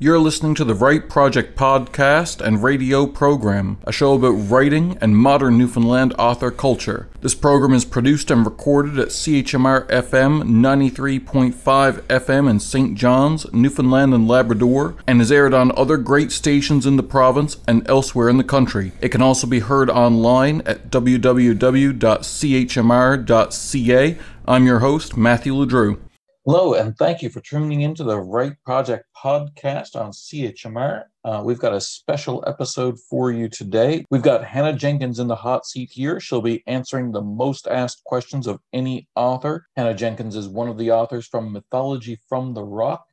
You're listening to the Write Project podcast and radio program, a show about writing and modern Newfoundland author culture. This program is produced and recorded at CHMR FM 93.5 FM in St. John's, Newfoundland and Labrador, and is aired on other great stations in the province and elsewhere in the country. It can also be heard online at www.chmr.ca. I'm your host, Matthew Ledrew. Hello, and thank you for tuning into the Write Project podcast on CHMR. We've got a special episode for you today. We've got Hannah Jenkins in the hot seat here. She'll be answering the most asked questions of any author. Hannah Jenkins is one of the authors from Mythology from the Rock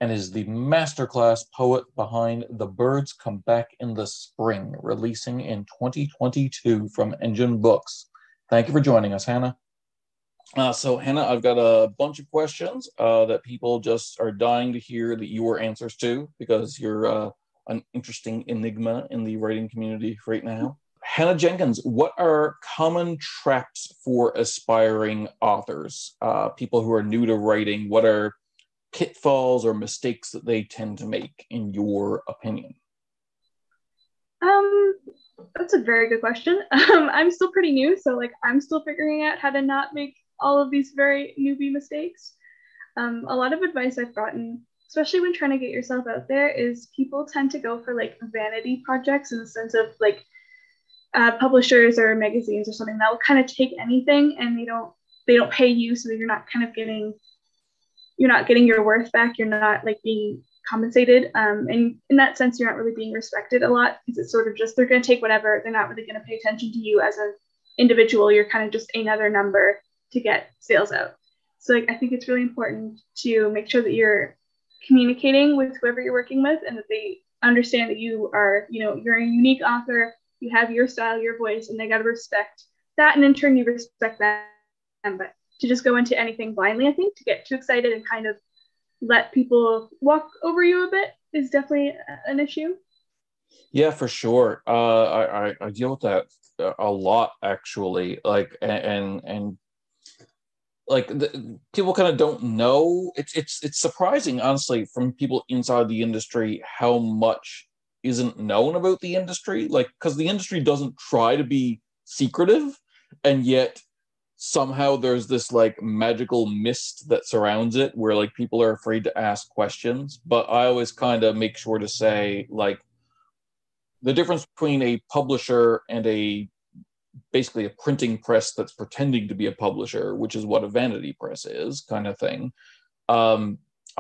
and is the masterclass poet behind The Birds Come Back in the Spring, releasing in 2022 from Engine Books. Thank you for joining us, Hannah. So Hannah, I've got a bunch of questions that people just are dying to hear your answers to, because you're an interesting enigma in the writing community right now. Hannah Jenkins, what are common traps for aspiring authors, people who are new to writing? What are pitfalls or mistakes that they tend to make, in your opinion? That's a very good question. I'm still pretty new, so I'm still figuring out how to not make all of these very newbie mistakes. A lot of advice I've gotten, especially when trying to get yourself out there, is people tend to go for vanity projects, in the sense of publishers or magazines or something that will kind of take anything, and they don't pay you, so that you're not getting your worth back. You're not being compensated, and in that sense you're not really being respected a lot, because it's sort of just, they're going to take whatever. They're not really going to pay attention to you as an individual. You're kind of just another number to get sales out. So I think it's really important to make sure that you're communicating with whoever you're working with, and that they understand that you are, you're a unique author, you have your style, your voice, and they got to respect that, and in turn you respect them. But to just go into anything blindly, I think, to get too excited and kind of let people walk over you a bit, is definitely an issue. Yeah, for sure. I deal with that a lot, actually. People kind of don't know. It's surprising, honestly, from people inside the industry, how much isn't known about the industry. Because the industry doesn't try to be secretive, and yet somehow there's this magical mist that surrounds it, where people are afraid to ask questions. But I always kind of make sure to say, the difference between a publisher and basically a printing press that's pretending to be a publisher, which is what a vanity press is, kind of thing. A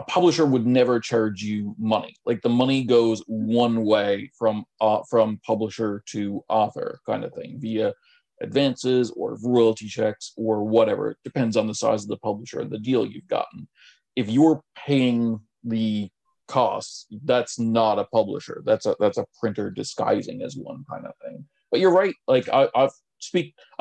publisher would never charge you money. The money goes one way from publisher to author, kind of thing, via advances or royalty checks or whatever. It depends on the size of the publisher and the deal you've gotten. If you're paying the costs, that's not a publisher. That's a printer disguising as one, kind of thing. But you're right. I've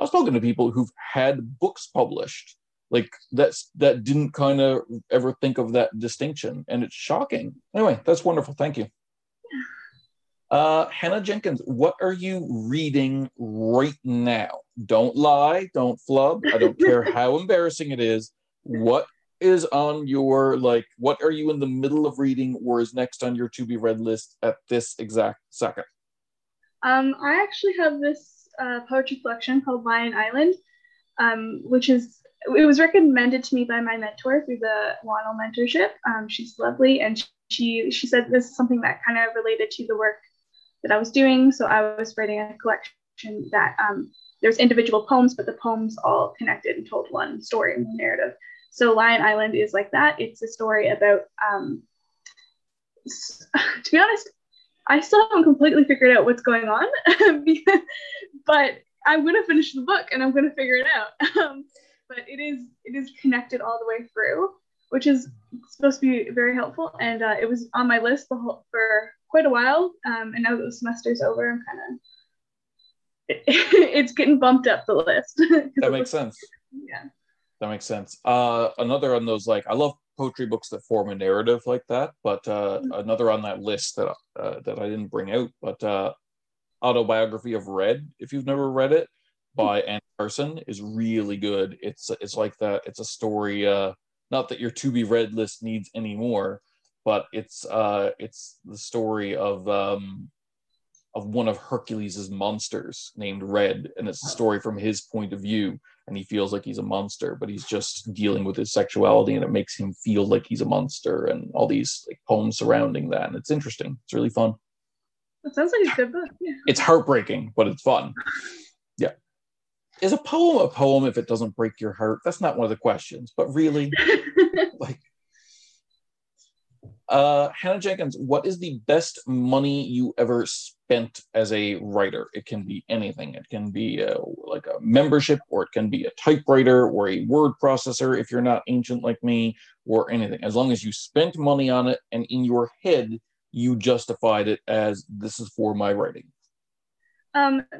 spoken to people who've had books published that didn't kind of ever think of that distinction, and it's shocking. Anyway, that's wonderful. Thank you. Hannah Jenkins, what are you reading right now? Don't lie, don't flub. I don't care how embarrassing it is. What is on your, what are you in the middle of reading, or is next on your to be read list at this exact second? I actually have this poetry collection called Lion Island, it was recommended to me by my mentor through the Waddle mentorship. She's lovely, and she said this is something that kind of related to the work that I was doing. So I was writing a collection that there's individual poems, but the poems all connected and told one story and one narrative. So Lion Island is like that. It's a story about, to be honest, I still haven't completely figured out what's going on, but I'm going to finish the book and I'm going to figure it out. But it is connected all the way through, which is supposed to be very helpful. And it was on my list for quite a while. And now that the semester's over, I'm kind of, it's getting bumped up the list. That makes sense. Yeah. That makes sense. Another on those, I love poetry books that form a narrative like that, but another on that list that I didn't bring out, but Autobiography of Red, if you've never read it, by Anne Carson, is really good. It's like that. It's a story, not that your to be read list needs any more, but it's the story of one of Hercules' monsters named Red, and it's a story from his point of view, and he feels like he's a monster, but he's just dealing with his sexuality, and it makes him feel like he's a monster, and all these like poems surrounding that, and it's interesting. It's really fun. It sounds like a good book. Yeah. It's heartbreaking, but it's fun. Yeah. Is a poem if it doesn't break your heart? That's not one of the questions, but really, like, Hannah Jenkins, what is the best money you ever spent as a writer? It can be anything. It can be like a membership, or it can be a typewriter or a word processor if you're not ancient like me, or anything. As long as you spent money on it and in your head you justified it as, this is for my writing.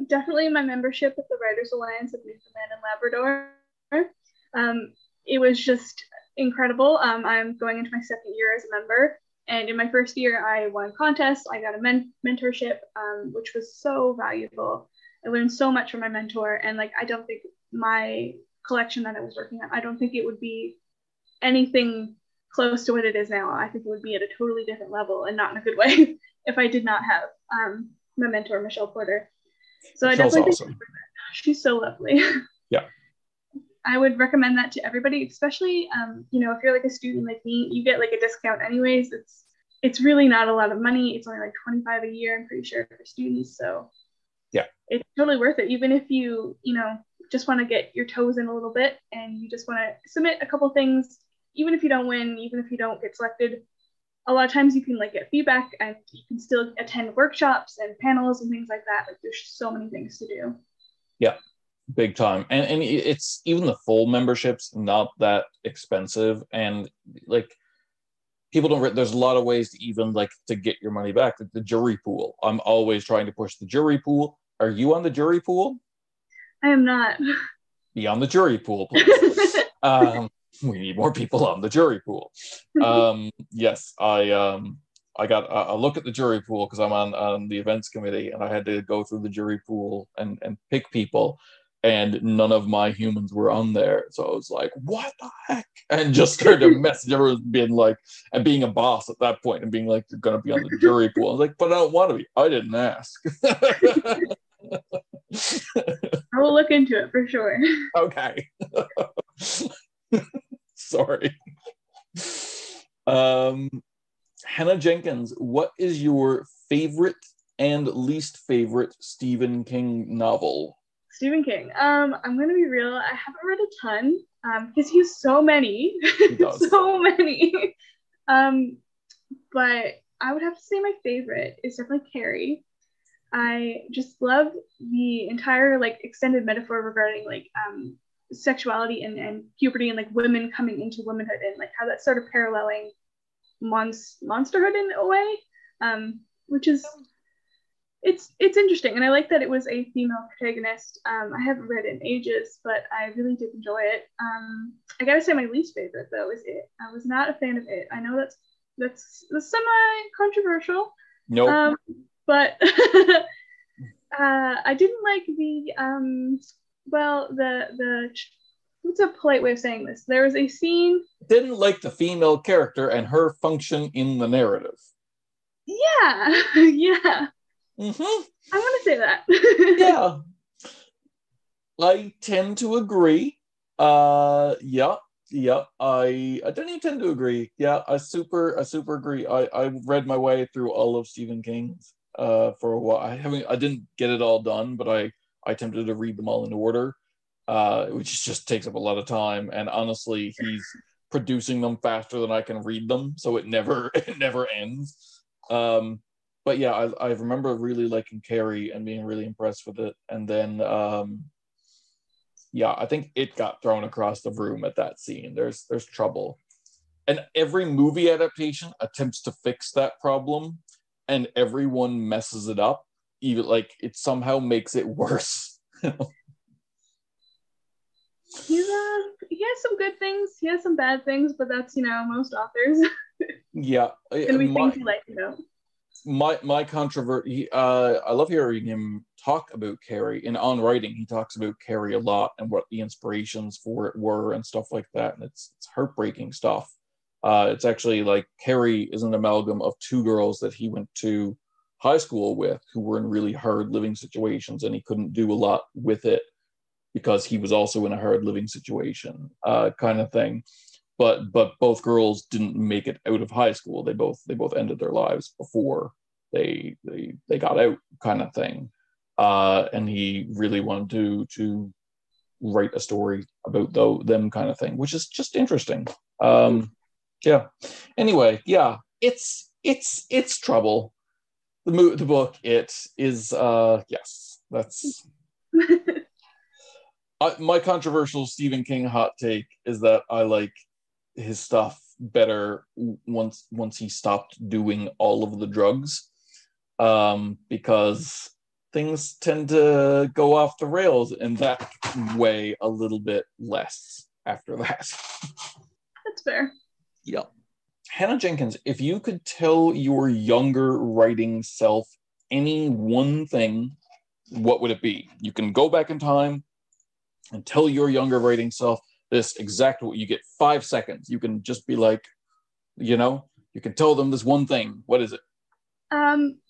Definitely my membership with the Writers Alliance of Newfoundland and Labrador. It was just incredible. I'm going into my second year as a member, and in my first year I won contests. I got a mentorship, which was so valuable. I learned so much from my mentor, and like, I don't think my collection that I was working on, I don't think it would be anything close to what it is now. I think it would be at a totally different level, and not in a good way, if I did not have my mentor, Michelle Porter. So I definitely think she's so lovely. Yeah. I would recommend that to everybody, especially, if you're like a student like me, you get like a discount anyways. It's really not a lot of money. It's only like $25 a year, I'm pretty sure, for students. So yeah, it's totally worth it. Even if you just want to get your toes in a little bit, and you just want to submit a couple things, even if you don't win, even if you don't get selected, a lot of times you can like get feedback, and you can still attend workshops and panels and things like that. Like, there's so many things to do. Yeah, big time. And it's, even the full membership's not that expensive, and like, people don't, there's a lot of ways to even like to get your money back. Like the jury pool, I'm always trying to push the jury pool. Are you on the jury pool? I am not. Be on the jury pool, please. We need more people on the jury pool. Yes, I got a look at the jury pool because I'm on the events committee, and I had to go through the jury pool and pick people, and none of my humans were on there. So I was like, what the heck? And just started to message everyone, being like, and being a boss at that point, and being like, you're going to be on the jury pool. I was like, but I don't want to be. I didn't ask. I will look into it for sure. Okay. Sorry. Hannah Jenkins, what is your favorite and least favorite Stephen King novel? Stephen King. I'm going to be real. I haven't read a ton because he has so many. He does. So many. But I would have to say my favorite is definitely Carrie. I just love the entire like extended metaphor regarding like sexuality and puberty, and like women coming into womanhood, and like how that's sort of paralleling monsterhood in a way, which is it's interesting. And I like that it was a female protagonist. I haven't read it in ages, but I really did enjoy it. I gotta say my least favorite though is It. I was not a fan of It. I know that's semi-controversial. Nope. But I didn't like the what's a polite way of saying this? There was a scene. Didn't like the female character and her function in the narrative. Yeah, yeah. Mm-hmm. I want to say that. Yeah, I tend to agree. Yeah. I don't even tend to agree. Yeah, I super agree. I read my way through all of Stephen King's for a while. I didn't get it all done, but I attempted to read them all in order, which just takes up a lot of time. And honestly, he's producing them faster than I can read them, so it never ends. But yeah, I remember really liking Carrie and being really impressed with it. And then yeah, I think it got thrown across the room at that scene. There's trouble. And every movie adaptation attempts to fix that problem, and everyone messes it up. Even like it somehow makes it worse. He has some good things. He has some bad things, but that's most authors. Yeah, Gonna be things you like, My controversy. I love hearing him talk about Carrie. And on writing, he talks about Carrie a lot and what the inspirations for it were and stuff like that. And it's heartbreaking stuff. It's actually like Carrie is an amalgam of two girls that he went to high school with who were in really hard living situations, and he couldn't do a lot with it because he was also in a hard living situation, kind of thing. But both girls didn't make it out of high school. They both ended their lives before they got out, kind of thing. And he really wanted to write a story about them, kind of thing, which is just interesting. Yeah. Anyway, yeah, it's trouble. The book, it is, yes, that's my controversial Stephen King hot take is that I like his stuff better once he stopped doing all of the drugs, because things tend to go off the rails in that way a little bit less after that. That's fair. Yeah. Hannah Jenkins, if you could tell your younger writing self any one thing, what would it be? You can go back in time and tell your younger writing self this exactly what you get 5 seconds. You can just be like, you can tell them this one thing. What is it?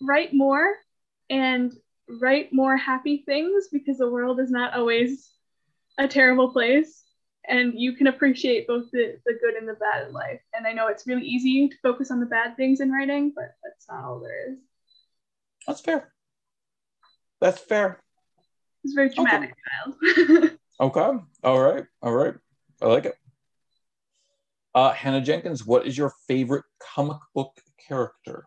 Write more and write more happy things, because the world is not always a terrible place, and you can appreciate both the good and the bad in life. And I know it's really easy to focus on the bad things in writing, but that's not all there is. That's fair. That's fair. It's very dramatic, child. Okay. All right. I like it. Hannah Jenkins, what is your favorite comic book character?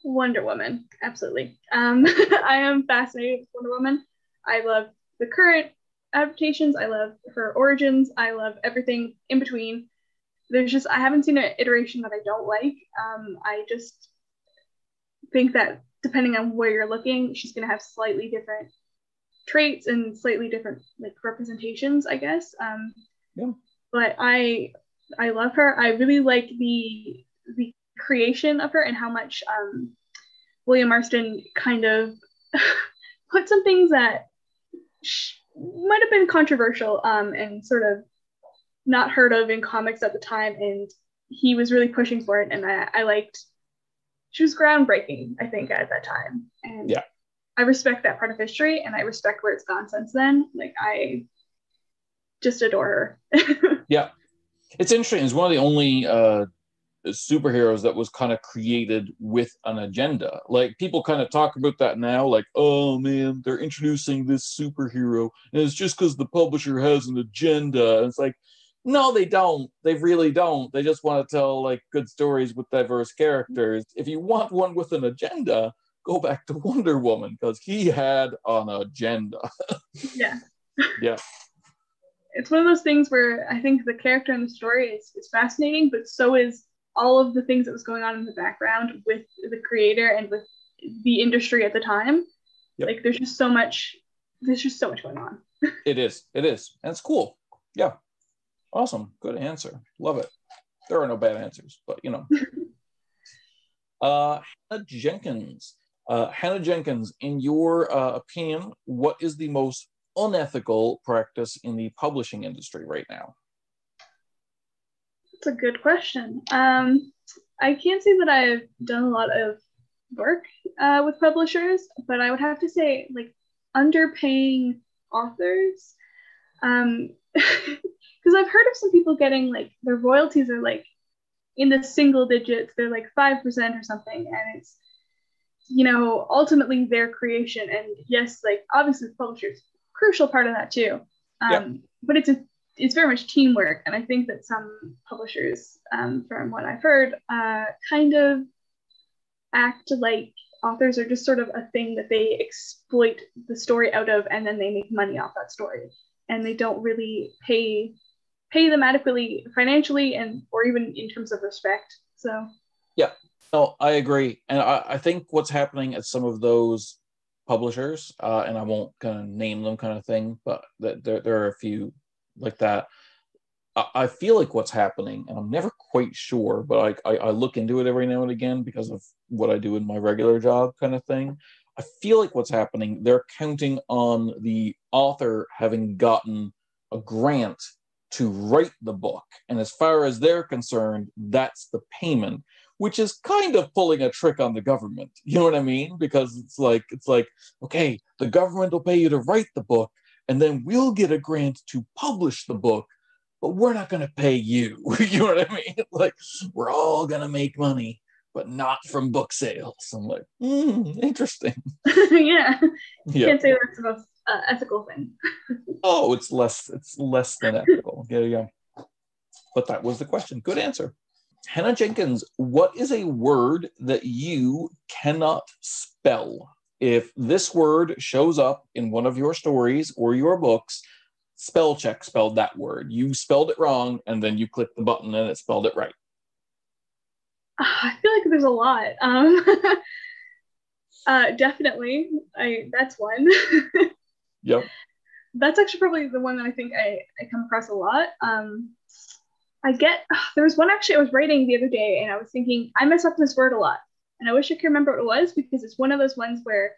Wonder Woman, absolutely. I am fascinated with Wonder Woman. I love the current adaptations. I love her origins. I love everything in between. I haven't seen an iteration that I don't like. I just think that depending on where you're looking, she's going to have slightly different traits and slightly different representations, I guess. Yeah. But I love her. I really like the creation of her and how much William Marston kind of put some things that might have been controversial and sort of not heard of in comics at the time, and he was really pushing for it, and I liked. She was groundbreaking, I think, at that time, and yeah, I respect that part of history, and I respect where it's gone since then. Like, I just adore her. Yeah, it's interesting. It's one of the only superheroes that was kind of created with an agenda. Like, people kind of talk about that now, like, oh man, they're introducing this superhero and it's just because the publisher has an agenda. And it's like, no, they don't. They really don't. They just want to tell like good stories with diverse characters. If you want one with an agenda, go back to Wonder Woman, because he had an agenda. Yeah. Yeah. It's one of those things where I think the character and the story is fascinating, but so is all of the things that was going on in the background with the creator and with the industry at the time. Yep. Like, there's just so much going on. It is. And it's cool. Yeah. Awesome. Good answer. Love it. There are no bad answers, but Hannah Jenkins. Hannah Jenkins, in your opinion, what is the most unethical practice in the publishing industry right now? That's a good question. I can't say that I've done a lot of work with publishers, but I would have to say, like, underpaying authors. Because I've heard of some people getting, like, their royalties are like in the single digits. They're like 5% or something, and it's, ultimately their creation. And yes, like, obviously the publisher's crucial part of that too. But it's very much teamwork, and I think that some publishers, from what I've heard, kind of act like authors are just sort of a thing that they exploit the story out of, and then they make money off that story, and they don't really pay them adequately financially or even in terms of respect. So yeah, no, I agree. And I think what's happening at some of those publishers, and I won't kind of name them, kind of thing, but there are a few like that. I feel like what's happening, and I'm never quite sure, but I look into it every now and again because of what I do in my regular job, kind of thing. I feel like what's happening, they're counting on the author having gotten a grant to write the book. And as far as they're concerned, that's the payment, which is kind of pulling a trick on the government. You know what I mean? Because it's like, okay, the government will pay you to write the book, and then we'll get a grant to publish the book, but we're not going to pay you. You know what I mean? Like, we're all going to make money, but not from book sales. I'm like, interesting. Yeah. Yeah. Can't say that's the most ethical thing. Oh, it's less than ethical. Yeah. But that was the question. Good answer. Hannah Jenkins, what is a word that you cannot spell? If this word shows up in one of your stories or your books, spell check spelled that word. You spelled it wrong, and then you click the button and it spelled it right. I feel like there's a lot. Definitely. That's one. Yep. That's actually probably the one that I think I come across a lot. There was one actually I was writing the other day, and I was thinking, I mess up this word a lot. And I wish I could remember what it was, because it's one of those ones where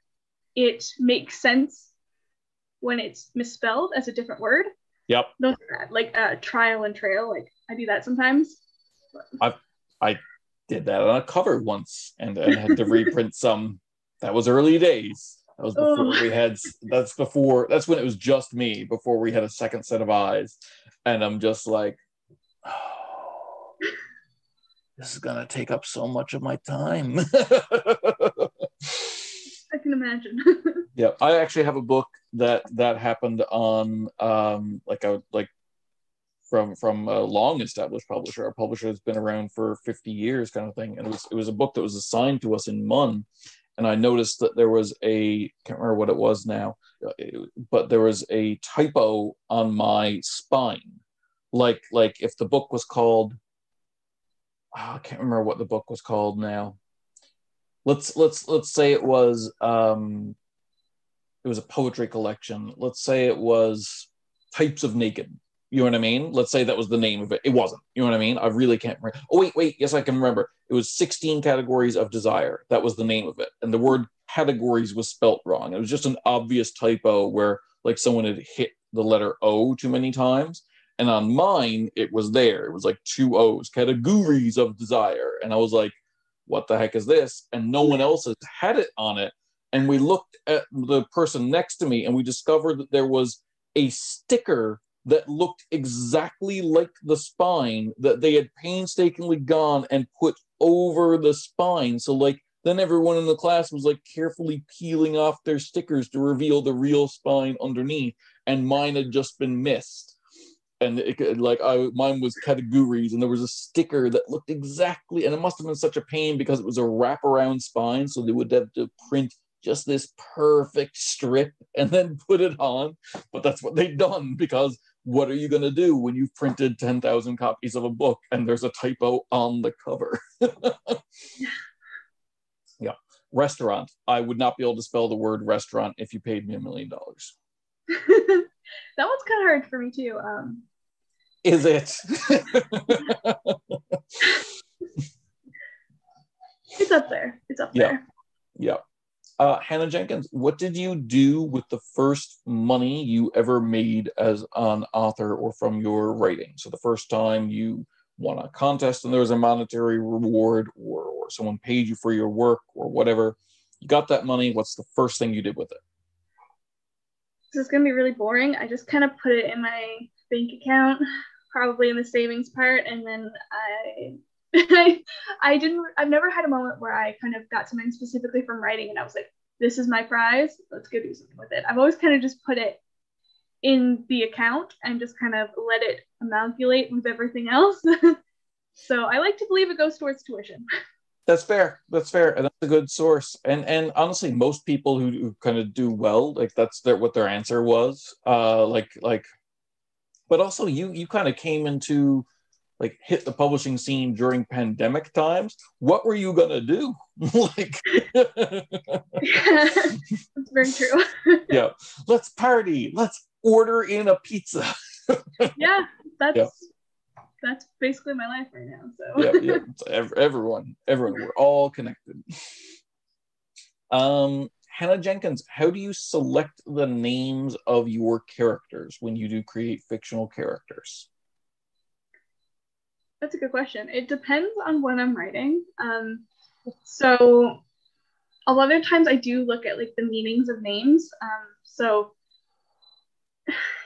it makes sense when it's misspelled as a different word. Yep. Those are bad. Like trial and trail. Like, I do that sometimes. I did that on a cover once and had to reprint some. That was early days. That was before we had, that's when it was just me, before we had a second set of eyes. And I'm just like, oh, this is going to take up so much of my time. I can imagine. Yeah, I actually have a book that happened on from a long established publisher, a publisher that's been around for 50 years kind of thing. And it was a book that was assigned to us in MUN. And I noticed that there was can't remember what it was now, but there was a typo on my spine. Like if the book was called, I can't remember what the book was called now. Let's say it was a poetry collection. Let's say it was Types of Naked. You know what I mean? Let's say that was the name of it. It wasn't. You know what I mean? I really can't remember. Oh, wait. Yes, I can remember. It was 16 Categories of Desire. That was the name of it. And the word categories was spelt wrong. It was just an obvious typo where like someone had hit the letter O too many times. And on mine, it was there. It was like 2 O's, Categories of Desire. And I was like, what the heck is this? And no one else has had it on it. And we looked at the person next to me and we discovered that there was a sticker that looked exactly like the spine that they had painstakingly gone and put over the spine. So like then everyone in the class was like carefully peeling off their stickers to reveal the real spine underneath, and mine had just been missed. And mine was Categories, and there was a sticker that looked exactly, and it must have been such a pain because it was a wraparound spine, so they would have to print just this perfect strip and then put it on. But that's what they'd done, because what are you going to do when you've printed 10,000 copies of a book and there's a typo on the cover? Yeah. Restaurant. I would not be able to spell the word restaurant if you paid me $1 million. That one's kind of hard for me too. Is it? It's up there. Yeah. Yeah. Hannah Jenkins, what did you do with the first money you ever made as an author or from your writing? So the first time you won a contest and there was a monetary reward, or someone paid you for your work or whatever, you got that money. What's the first thing you did with it? This is going to be really boring. I just kind of put it in my bank account, probably in the savings part, and then I've never had a moment where I kind of got something specifically from writing and I was like, this is my prize, let's go do something with it. I've always kind of just put it in the account and just kind of let it amalgamate with everything else. So I like to believe it goes towards tuition. That's fair. And that's a good source. And honestly, most people who kind of do well, like that's what their answer was. But also you kind of came into like hit the publishing scene during pandemic times. What were you gonna do? Like, yeah, that's very true. Yeah, let's party. Let's order in a pizza. Yeah, that's Yeah. That's basically my life right now. So yeah. Everyone, we're all connected. Hannah Jenkins, how do you select the names of your characters when you do create fictional characters? That's a good question. It depends on what I'm writing. So a lot of times I do look at like the meanings of names. So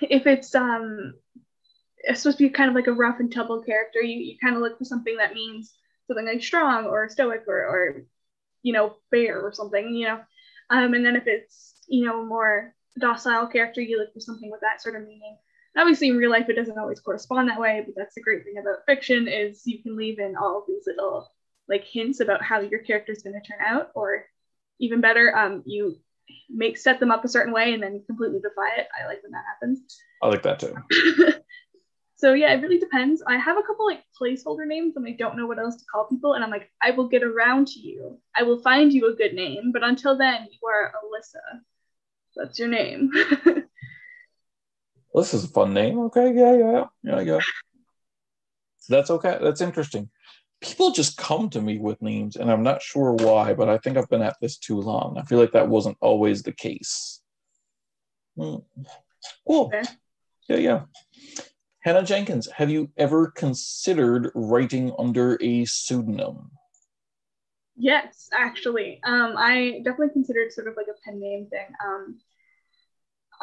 if it's supposed to be kind of like a rough and tumble character, you kind of look for something that means something like strong or stoic or fair or something, and then if it's more docile character, you look for something with that sort of meaning. Obviously in real life it doesn't always correspond that way, but that's the great thing about fiction is you can leave in all of these little like hints about how your character is going to turn out, or even better, you set them up a certain way and then completely defy it. I like when that happens. I like that too. So yeah, it really depends. I have a couple like placeholder names and I don't know what else to call people, and I'm like, I will get around to you. I will find you a good name, but until then, you are Alyssa. That's your name. This is a fun name. Okay, yeah. That's okay. That's interesting. People just come to me with names, and I'm not sure why, but I think I've been at this too long. I feel like that wasn't always the case. Cool. Okay. Yeah. Hannah Jenkins, have you ever considered writing under a pseudonym? Yes, actually. I definitely considered sort of like a pen name thing.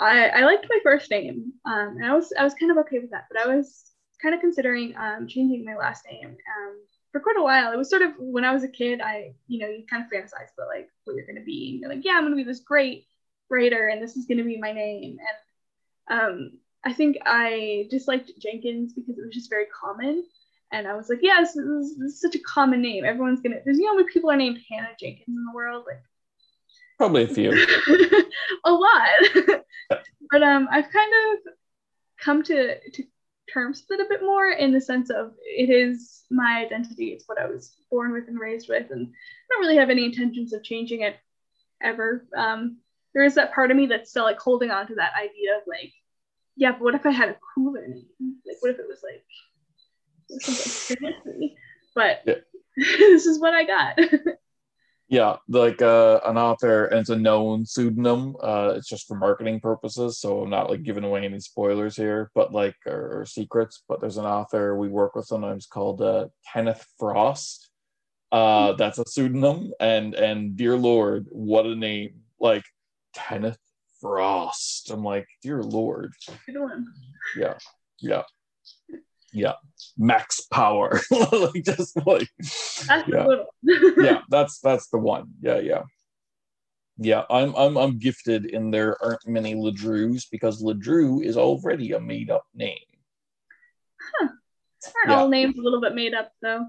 I liked my first name, and I was kind of okay with that, but I was kind of considering changing my last name for quite a while. It was sort of when I was a kid, you kind of fantasize about like what you're going to be. And you're like, yeah, I'm going to be this great writer, and this is going to be my name. And I think I disliked Jenkins because it was just very common. And I was like, yeah, this is such a common name. Everyone's gonna. There's how many people are named Hannah Jenkins in the world? Like probably a few. A lot. But I've kind of come to terms with it a bit more in the sense of it is my identity. It's what I was born with and raised with, and I don't really have any intentions of changing it ever. There is that part of me that's still like holding on to that idea of like, yeah, but what if I had a cooler name? Like, what if it was like something fancy? But yeah. This is what I got. Yeah, like an author, and it's a known pseudonym. It's just for marketing purposes, so I'm not like giving away any spoilers here, but like or secrets. But there's an author we work with sometimes called Kenneth Frost. That's a pseudonym, and dear Lord, what a name! Like Kenneth Frost. I'm like, dear Lord. Yeah. Max power. Like just like yeah, that's the one. Yeah. I'm gifted in there aren't many Ledrews because Ledrew is already a made up name. Aren't all names a little bit made up though?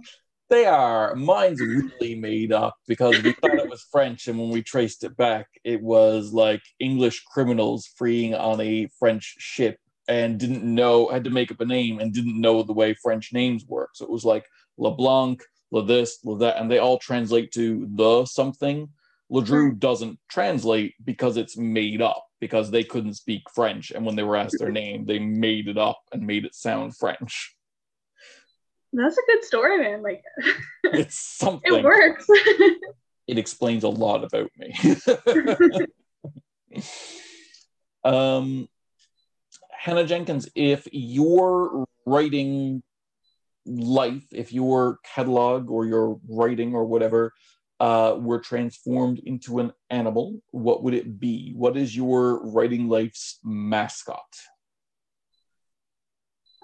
They are. Mine's really made up because we thought it was French, and when we traced it back, it was like English criminals freeing on a French ship and didn't know, had to make up a name and didn't know the way French names work. So it was like LeBlanc, Le this, Le that, and they all translate to the something. Ledrew doesn't translate because it's made up, because they couldn't speak French. And when they were asked their name, they made it up and made it sound French. That's a good story, man. Like, it's something. It works. It explains a lot about me. Hannah Jenkins, if your writing life, if your catalog or your writing or whatever were transformed into an animal, what would it be? What is your writing life's mascot?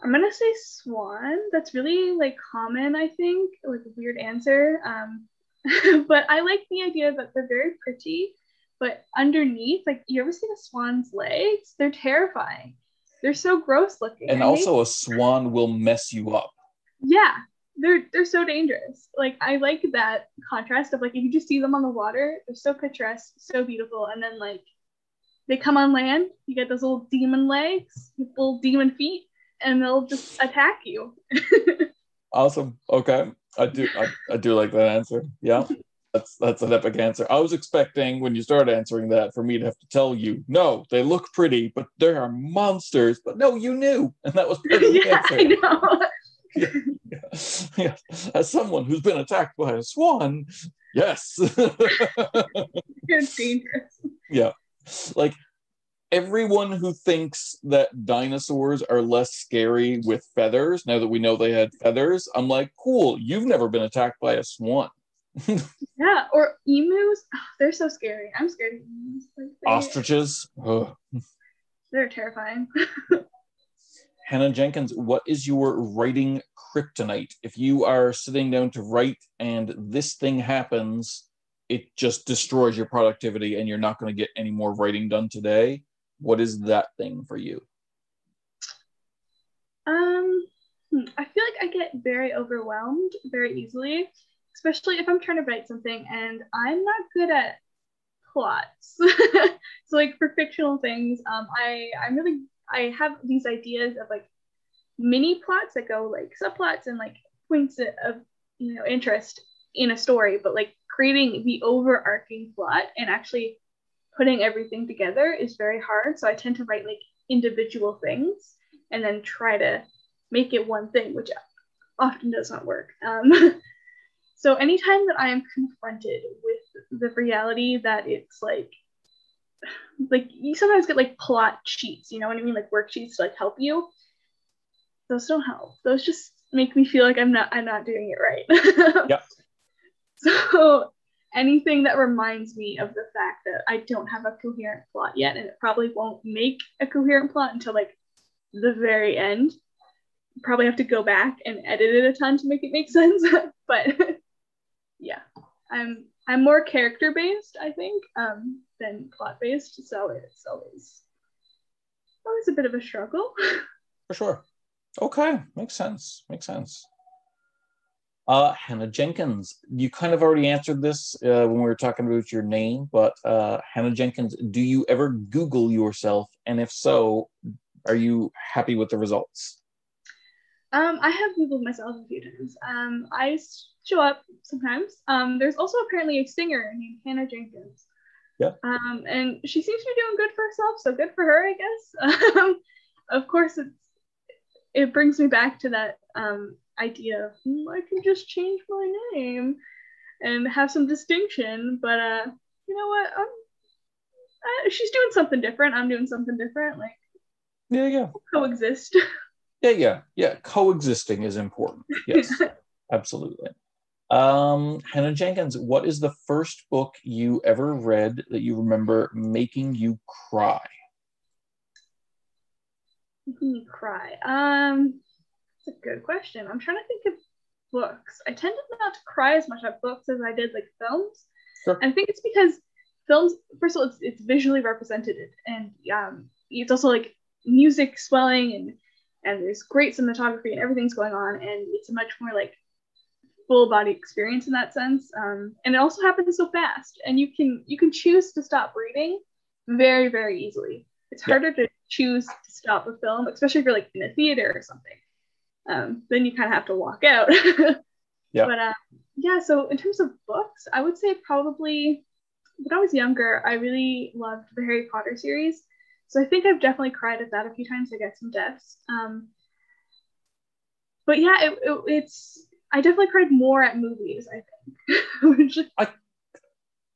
I'm gonna say swan. That's really like common, I think, like a weird answer. But I like the idea that they're very pretty, but underneath, like you ever see a swan's legs? They're terrifying. They're so gross looking. And also a swan will mess you up. Yeah, they're so dangerous. Like I like that contrast of like if you just see them on the water, they're so picturesque, so beautiful, and then like they come on land, you get those little demon legs, little demon feet, and they'll just attack you. Awesome. Okay. I do like that answer. Yeah. That's an epic answer. I was expecting when you start answering that for me to have to tell you, no, they look pretty, but they are monsters. But no, you knew. And that was part of the answer. I know. Yeah. As someone who's been attacked by a swan, yes. It's dangerous. Yeah. Like everyone who thinks that dinosaurs are less scary with feathers, now that we know they had feathers, I'm like, cool, you've never been attacked by a swan. Yeah, or emus. Oh, they're so scary. I'm scared of emus. Like, Ostriches. Ugh. they're terrifying. Hannah Jenkins, what is your writing kryptonite? If you are sitting down to write and this thing happens, it just destroys your productivity and you're not going to get any more writing done today. What is that thing for you? I feel like I get very overwhelmed very easily, especially if I'm trying to write something and I'm not good at plots. So like for fictional things, I have these ideas of like mini plots that go like subplots and like points of interest in a story, but like creating the overarching plot and actually putting everything together is very hard. So I tend to write like individual things and then try to make it one thing, which often does not work. So anytime that I am confronted with the reality that it's like you sometimes get like plot sheets, you know what I mean? Like worksheets to like help you. Those don't help. Those just make me feel like I'm not doing it right. Yep. So anything that reminds me of the fact that I don't have a coherent plot yet, and it probably won't make a coherent plot until like the very end. Probably have to go back and edit it a ton to make it make sense. But yeah, I'm more character based, I think, than plot based. So it's always a bit of a struggle. For sure. Okay, makes sense. Hannah Jenkins, you kind of already answered this when we were talking about your name, but Hannah Jenkins, do you ever Google yourself? And if so, are you happy with the results? I have Googled myself a few times. I show up sometimes. There's also apparently a singer named Hannah Jenkins. Yeah. And she seems to be doing good for herself, so good for her, I guess. Of course, it brings me back to that idea of I can just change my name and have some distinction. But you know what? She's doing something different. I'm doing something different. Like yeah, coexist. Yeah. Coexisting is important. Yes, absolutely. Hannah Jenkins, what is the first book you ever read that you remember making you cry? Making me cry. That's a good question. I'm trying to think of books. I tended not to cry as much at books as I did like films. Sure. And I think it's because films, first of all, it's visually represented, and it's also like music swelling and there's great cinematography and everything's going on, and it's a much more like full body experience in that sense. And it also happens so fast, and you can choose to stop reading very, very easily. It's harder to choose to stop a film, especially if you're like in a theater or something. Then you kind of have to walk out. Yeah. But yeah, so in terms of books, I would say probably when I was younger, I really loved the Harry Potter series. So I think I've definitely cried at that a few times. I get some deaths. But yeah, it's I definitely cried more at movies, I think.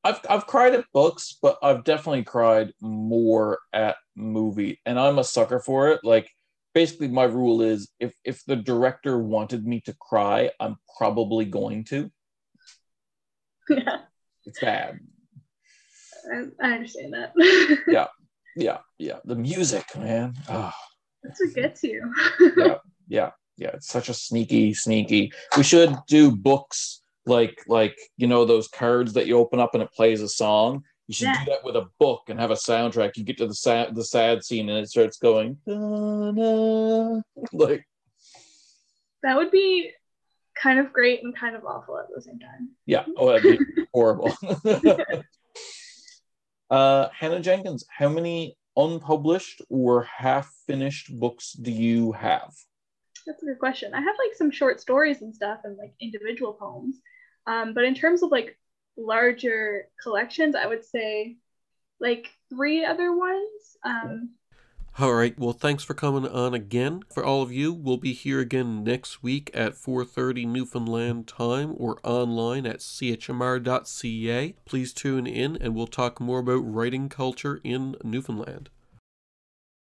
I've cried at books, but I've definitely cried more at movie, and I'm a sucker for it. Like basically my rule is if the director wanted me to cry, I'm probably going to. Yeah. It's bad. I understand that. Yeah. The music, man. Oh. That's what gets you. Yeah. It's such a sneaky. We should do books like those cards that you open up and it plays a song. You should do that with a book and have a soundtrack. You get to the sad scene and it starts going like that would be kind of great and kind of awful at the same time. Yeah. Oh, that'd be horrible. Hannah Jenkins, how many unpublished or half-finished books do you have? That's a good question. I have like some short stories and stuff and like individual poems. But in terms of like larger collections, I would say like 3 other ones. All right, well, thanks for coming on again. For all of you, we'll be here again next week at 4:30 Newfoundland time or online at chmr.ca. Please tune in and we'll talk more about writing culture in Newfoundland.